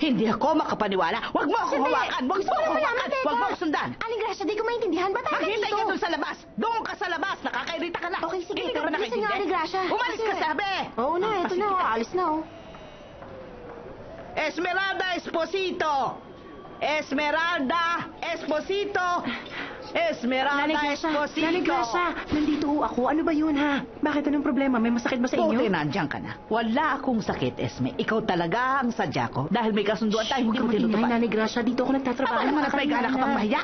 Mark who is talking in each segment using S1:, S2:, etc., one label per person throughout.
S1: Hindi ako makapaniwala. Huwag mo akong hawakan! Huwag mo akong hawakan! Huwag mo akong sundan!
S2: Aling Gracia, di ko maintindihan. Ba't tayo
S1: Maghintay
S2: dito?
S1: ka doon sa labas! Doon ka sa labas! Nakakairita ka na!
S2: Okay, sige,
S1: Hindi ka
S2: pero
S1: ba
S2: bilisan niyo, Aling Gracia.
S1: Umalis ka,
S2: Kasi-
S1: sabi!
S2: Oo na, eto na. Aalis na, oh.
S1: Esmeralda Esposito! Esmeralda Esposito! Esmeralda Esposito!
S3: Nanay Gracia, nandito ho ako. Ano ba yun, ha? Bakit? Anong problema? May masakit ba sa inyo?
S1: Buti nandiyan ka na. Wala akong sakit, Esme. Ikaw talaga ang sadya ko. Dahil may kasunduan tayo, hindi mo
S3: Huwag ka
S1: tinutupad.
S3: Nanay Gracia, dito ako nagtatrabaho.
S1: Aba naman at may gana ka pang
S3: kanina.
S1: mahiya.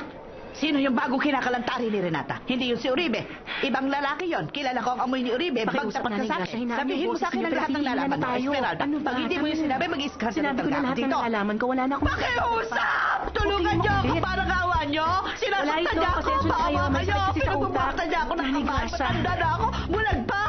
S1: Sino yung bagong kinakalantari ni Renata? Hindi yun si Uribe. Ibang lalaki yon. Kilala ko ang amoy ni Uribe.
S3: Pakiusap,
S1: Magtapat ka
S3: Nanay
S1: sa
S3: Gracia,
S1: akin.
S3: hinaan
S1: Sabihin
S3: yung
S1: mo sa akin
S3: boses
S1: ang
S3: niyo,
S1: lahat ng
S3: pero
S1: nalaman mo,
S3: tayo.
S1: Esmeralda.
S3: Ano ba?
S1: Pag hindi mo yung sinabi, mag-iskan
S3: Sinabi ko na lahat ng nalaman ko. Wala na akong...
S1: Pakiusap! Tulungan niyo ako para gawa niyo!
S3: Wala
S1: Sinasaktan
S3: ito,
S1: niya ako!
S3: pasensya na kayo.
S1: Maawa
S3: May
S1: kayo!
S3: sakit kasi sa
S1: Pinagbubakta
S3: utak.
S1: niya ako ng
S3: Nanay
S1: kabahan.
S3: Gracia.
S1: Matanda na ako! Bulag pa!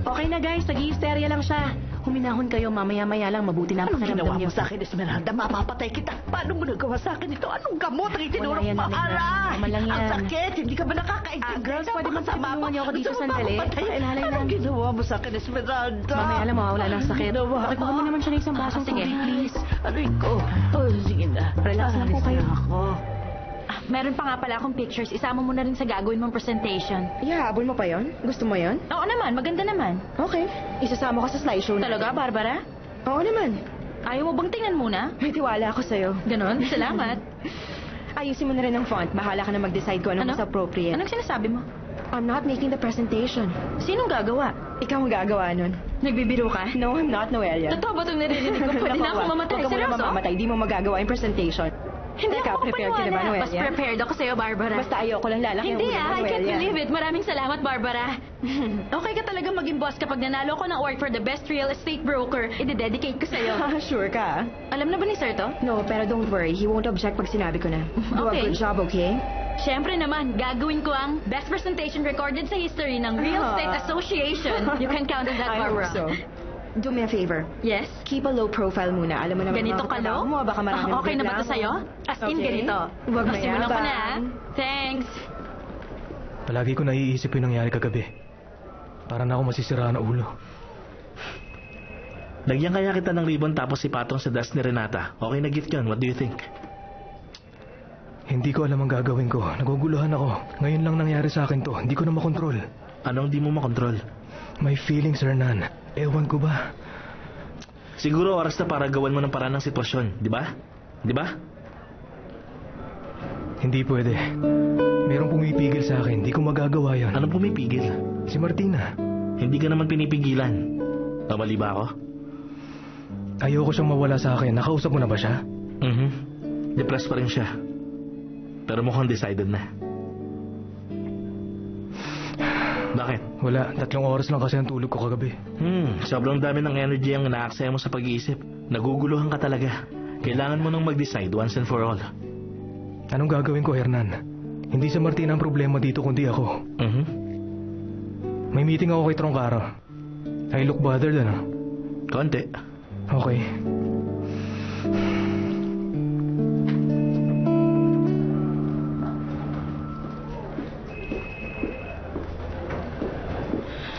S3: Okay na guys, nag-i-hysteria lang siya. Huminahon kayo, mamaya-maya lang, mabuti na ang
S1: Anong ginawa
S3: pakiramdam
S1: mo
S3: niyo.
S1: sa akin, Esmeralda? Mapapatay kita. Paano mo nagawa sa akin ito? Anong gamot ang itinuro
S3: Wala yan,
S1: mo?
S3: Nanay Gracia.
S1: Aray!
S3: Tama lang
S1: Ang
S3: yan.
S1: sakit! Hindi ka ba nakakaintindi?
S3: Girls, pwede ba
S1: Napakasama
S3: tulungan niyo ako dito
S1: Gusto mo ba
S3: sandali?
S1: akong patayin?
S3: Pakialalay lang.
S1: Anong ginawa mo sa akin, Esmeralda?
S3: Mamaya lang, mawawala ng sakit.
S1: Ginawa
S3: Pakikuha mo naman siya ng isang basong
S1: Sige.
S3: tubig, please.
S1: Aray ko. Oh, sige na.
S3: Relax lang po
S1: Alis
S3: kayo.
S1: na ako.
S4: Meron pa nga pala akong pictures. Isama mo na rin sa gagawin mong presentation.
S3: Ihahabol mo pa yon? Gusto mo yon?
S4: Oo naman, maganda naman.
S3: Okay. Isasama ko sa slideshow na.
S4: Talaga, Barbara?
S3: Oo naman.
S4: Ayaw mo bang tingnan muna?
S3: May tiwala ako sa'yo.
S4: Ganon? Salamat.
S3: Ayusin mo na rin ang font. Bahala ka na mag-decide kung ano mas appropriate.
S4: Anong sinasabi mo?
S3: I'm not making the presentation.
S4: Sinong gagawa?
S3: Ikaw ang gagawa nun.
S4: Nagbibiro ka?
S3: No, I'm not, Noelia.
S4: Totoo ba itong narinig ko? Pwede na ako mamatay.
S3: Huwag ka muna
S4: Seryoso?
S3: mamamatay. Di mo magagawa yung presentation.
S4: Hindi
S3: Ikaw,
S4: ako
S3: prepared ka na ba,
S4: papaniwala.
S3: Noelia?
S4: Mas prepared ako sa'yo, Barbara.
S3: Basta ayoko lang lalaki ang
S4: Hindi
S3: ulo mo,
S4: I can't
S3: Noelia.
S4: believe it. Maraming salamat, Barbara. Okay ka talaga maging boss kapag nanalo ko ng award for the best real estate broker. I-dedicate ko sa'yo.
S3: Sure ka?
S4: Alam na ba ni Sir to?
S3: No, pero don't worry. He won't object pag sinabi ko na. Do
S4: Okay.
S3: a good job, okay?
S4: Siyempre naman, gagawin ko ang best presentation recorded sa history ng Real Estate Association. You can count on that,
S3: I hope
S4: Barbara.
S3: so. Do me a favor.
S4: Yes?
S3: Keep a low profile muna. Alam mo naman
S4: Ganito
S3: mga
S4: ka
S3: katrabaho
S4: low?
S3: mo, baka maraming
S4: Okay na ba
S3: reklamo.
S4: ito sa'yo? As in,
S3: Okay.
S4: ganito.
S3: Huwag
S4: Simulan ko na, ah.
S3: mayabang.
S4: Thanks.
S5: Palagi ko naiisip yung nangyari kagabi. Para na ako masisira na ulo.
S6: Lagyan kaya kita ng ribbon tapos ipatong sa desk ni Renata. Okay na gift yun. What do you think?
S5: Hindi ko alam ang gagawin ko. Naguguluhan ako. Ngayon lang nangyari sa akin to. Hindi ko na makontrol.
S6: Anong di mo makontrol?
S5: My feelings, Hernan. Ewan ko ba?
S6: Siguro oras na para gawan mo ng paraan ng sitwasyon. Di ba? Di ba?
S5: Hindi pwede. Merong pumipigil sa akin. Hindi ko magagawa yon.
S6: Anong pumipigil?
S5: Si Martina.
S6: Hindi ka naman pinipigilan. Mali ba ako?
S5: Ayoko siyang mawala sa akin. Nakausap mo na ba siya?
S6: Depressed pa rin siya. Pero mukhang decided na. Bakit?
S5: Wala. 3 oras lang kasi ang tulog ko kagabi.
S6: Sobrang dami ng energy ang naaksaya mo sa pag-iisip. Naguguluhan ka talaga. Kailangan mo nang mag-decide once and for all.
S5: Anong gagawin ko, Hernan? Hindi sa Martina ang problema dito kundi ako. May meeting ako kay Troncaro. I look bothered, ano?
S6: Konti.
S5: Okay.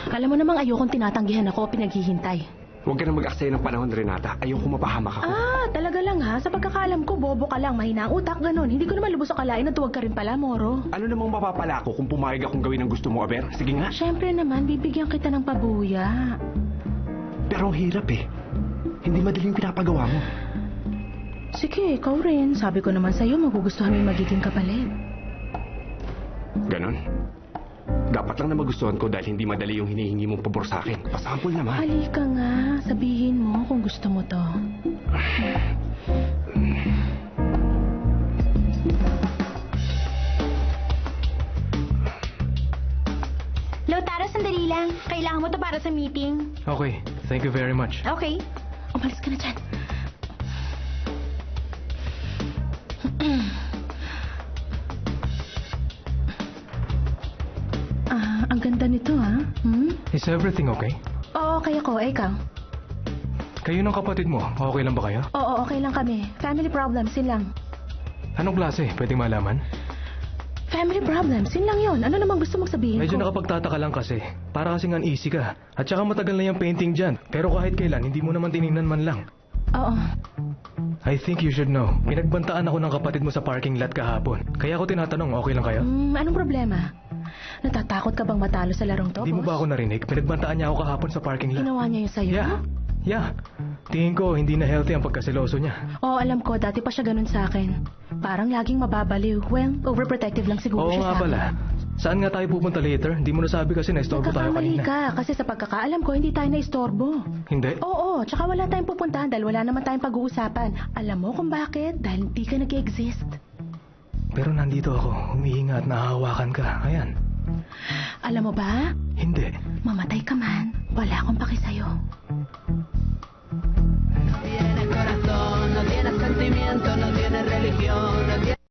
S3: Alam mo namang ayokong tinatanggihan ako o pinaghihintay.
S7: Huwag ka na mag-aksaya ng panahon, Renata. Ayoko mapahamak ako.
S3: Talaga lang ha? Sa pagkakaalam ko, bobo ka lang, mahina ang utak, ganun. Hindi ko naman lubos akalain na tuwag ka rin pala, Moro.
S7: Ano namang mapapala ko kung pumayag akong gawin ang gusto mo, Aber? Sige nga.
S3: Siyempre naman, bibigyan kita ng pabuya.
S7: Pero ang hirap eh. Hindi madali yung pinapagawa mo.
S3: Sige, ikaw rin. Sabi ko naman sa'yo, magugustuhan mo yung magiging kapalit.
S7: Ganon. Dapat lang na magustuhan ko dahil hindi madali yung hinihingi mong pabor sa akin. Pasample naman.
S3: Halika nga, sabihin mo kung gusto mo to.
S2: Lautaro, sandali lang. Kailangan mo to para sa meeting.
S5: Okay. Thank you very much.
S2: Okay.
S3: Umalis ka na dyan. Ang ganda nito, ha?
S5: Is everything okay?
S3: Oo, okay ako. Ikaw?
S5: Kayo ng kapatid mo, okay lang ba kayo?
S3: Oo, okay lang kami. Family problems, yun lang.
S5: Anong klase? Pwedeng malaman?
S3: Family problems, yun lang yun. Ano namang gusto mong sabihin
S5: Medyo
S3: ko?
S5: nakapagtataka lang kasi. Para kasing uneasy ka. At saka matagal na yung painting dyan. Pero kahit kailan, hindi mo naman tinignan man lang.
S3: Oo.
S5: I think you should know. Pinagbantaan ako ng kapatid mo sa parking lot kahapon. Kaya ako tinatanong, okay lang kayo?
S3: Anong problema? Natatakot ka bang matalo sa larong to,
S5: Hindi mo
S3: boss?
S5: ba ako narinig? Pinagbantaan niya ako kahapon sa parking lot.
S3: Ginawa niya yun sa'yo?
S5: Yeah. Tingin ko, hindi na healthy ang pagkaseloso niya.
S3: Oo, alam ko. Dati pa siya ganun sa akin. Parang laging mababaliw. Well, overprotective lang siguro
S5: Oo
S3: siya
S5: nga
S3: sa
S5: pala.
S3: akin.
S5: Saan nga tayo pupunta later? Hindi mo nasabi kasi na-istorbo tayo
S3: Nagkakamali
S5: kanina.
S3: ka. Kasi sa pagkakaalam ko, hindi tayo na-istorbo.
S5: Hindi?
S3: Oo, tsaka wala tayong pupuntahan dahil wala naman tayong pag-uusapan. Alam mo kung bakit? Dahil hindi ka nag-exist.
S5: Pero nandito ako, humihinga at nahahawakan ka. Ayan.
S3: Alam mo ba?
S5: Hindi.
S3: Mamatay ka man, wala akong paki sa'yo.
S1: Corazón, no tienes sentimiento, no tienes religión, no tienes...